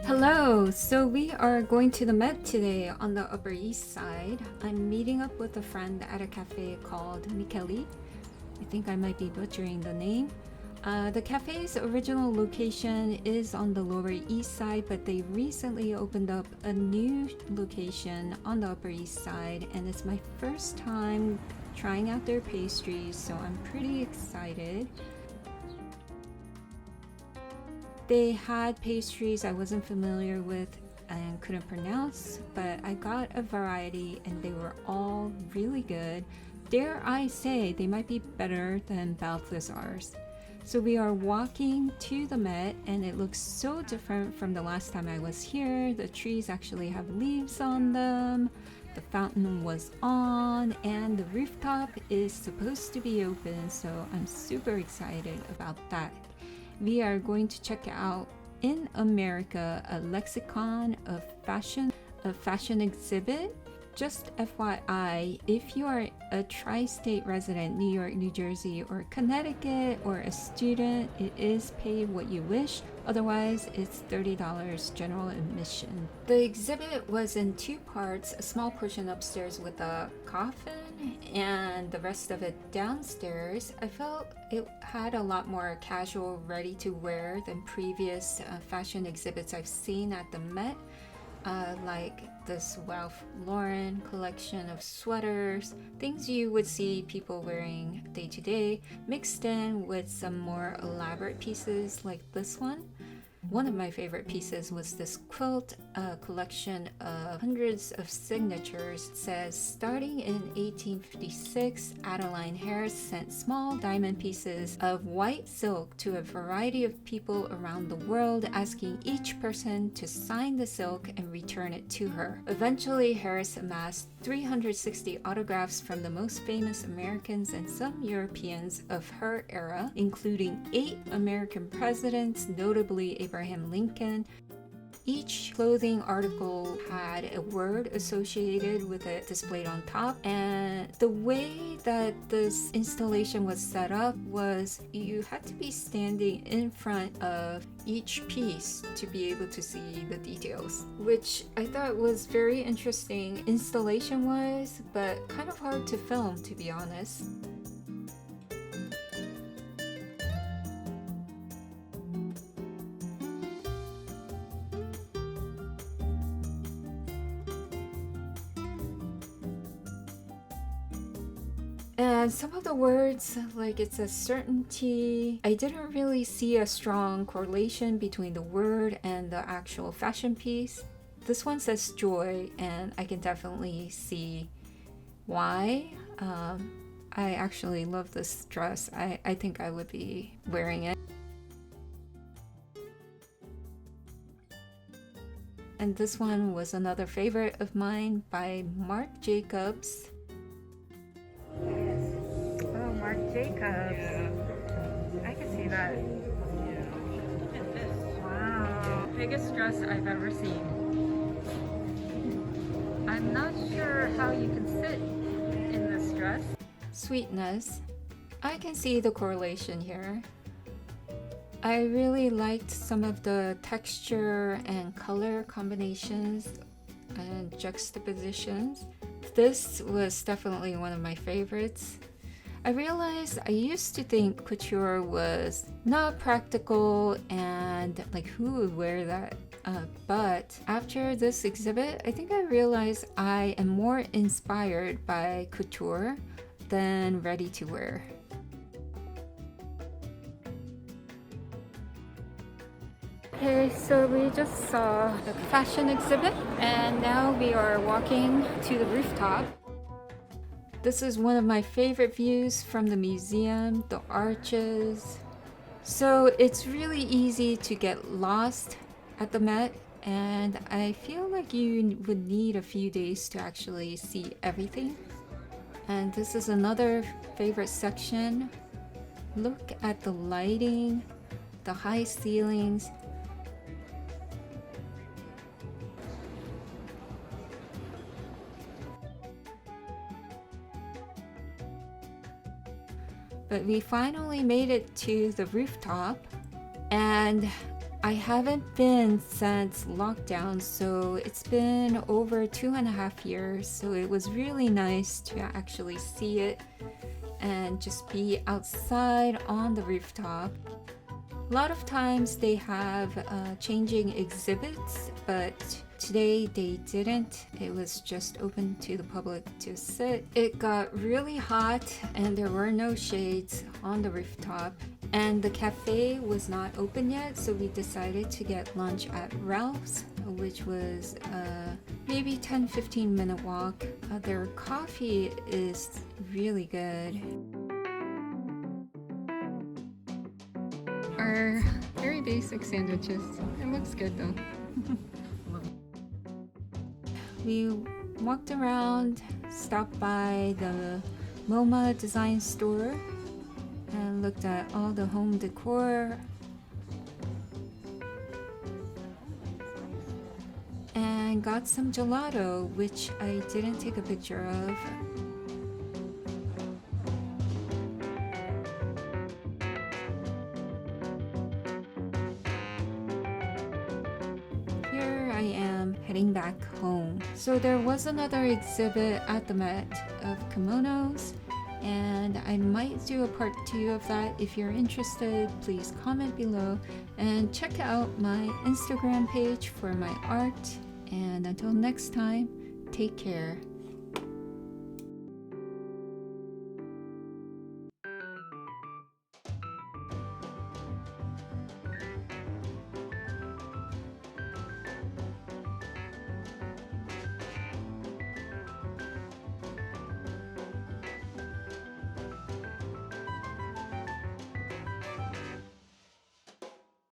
Hello! So we are going to the Met today on the Upper East Side. I'm meeting up with a friend at a cafe called Micheli. I think I might be butchering the name. The cafe's original location is on the Lower East Side, but they recently opened up a new location on the Upper East Side, and it's my first time trying out their pastries, so I'm pretty excited. They had pastries I wasn't familiar with and couldn't pronounce, but I got a variety and they were all really good. Dare I say they might be better than Balthazar's. So we are walking to the Met and it looks so different from the last time I was here. The trees actually have leaves on them. The fountain was on and the rooftop is supposed to be open, so I'm super excited about that. We are going to check out in America a Lexicon of Fashion, a fashion exhibit. Just FYI, if you are a tri-state resident, New York, New Jersey, or Connecticut, or a student, it is pay what you wish. Otherwise, it's $30 general admission. The exhibit was in two parts, a small portion upstairs with a coffin and the rest of it downstairs. I felt it had a lot more casual, ready to wear than previous fashion exhibits I've seen at the Met. Like this Ralph Lauren collection of sweaters, things you would see people wearing day to day, mixed in with some more elaborate pieces like this one. One of my favorite pieces was this quilt collection of hundreds of signatures. It says, starting in 1856, Adeline Harris sent small diamond pieces of white silk to a variety of people around the world, asking each person to sign the silk and return it to her. Eventually, Harris amassed 360 autographs from the most famous Americans and some Europeans of her era, including 8 American presidents, notably Abraham Lincoln. Each clothing article had a word associated with it displayed on top, and the way that this installation was set up was you had to be standing in front of each piece to be able to see the details, which I thought was very interesting installation wise, but kind of hard to film, to be honest. And some of the words, like it says certainty, I didn't really see a strong correlation between the word and the actual fashion piece. This one says joy, and I can definitely see why. I actually love this dress. I think I would be wearing it. And this one was another favorite of mine by Marc Jacobs. Marc Jacobs. Yeah. I can see that. Yeah. Look at this. Wow. Biggest dress I've ever seen. I'm not sure how you can sit in this dress. Sweetness. I can see the correlation here. I really liked some of the texture and color combinations and juxtapositions. This was definitely one of my favorites. I realized I used to think couture was not practical and like who would wear that? But after this exhibit, I think I realized I am more inspired by couture than ready to wear. Okay, so we just saw the fashion exhibit and now we are walking to the rooftop. This is one of my favorite views from the museum, the arches. So it's really easy to get lost at the Met, and I feel like you would need a few days to actually see everything. And this is another favorite section. Look at the lighting, the high ceilings. But we finally made it to the rooftop, and I haven't been since lockdown, so it's been over 2.5 years. So it was really nice to actually see it and just be outside on the rooftop. A lot of times they have changing exhibits, but today they didn't. It was just open to the public to sit. It got really hot and there were no shades on the rooftop. And the cafe was not open yet, so we decided to get lunch at Ralph's, which was maybe 10-15 minute walk. Their coffee is really good. Our very basic sandwiches. It looks good though. We walked around, stopped by the MoMA design store, and looked at all the home decor. And got some gelato, which I didn't take a picture of. Here I am heading back home. So there was another exhibit at the Met of kimonos, and I might do a part 2 of that. If you're interested, please comment below and check out my Instagram page for my art. And until next time, take care.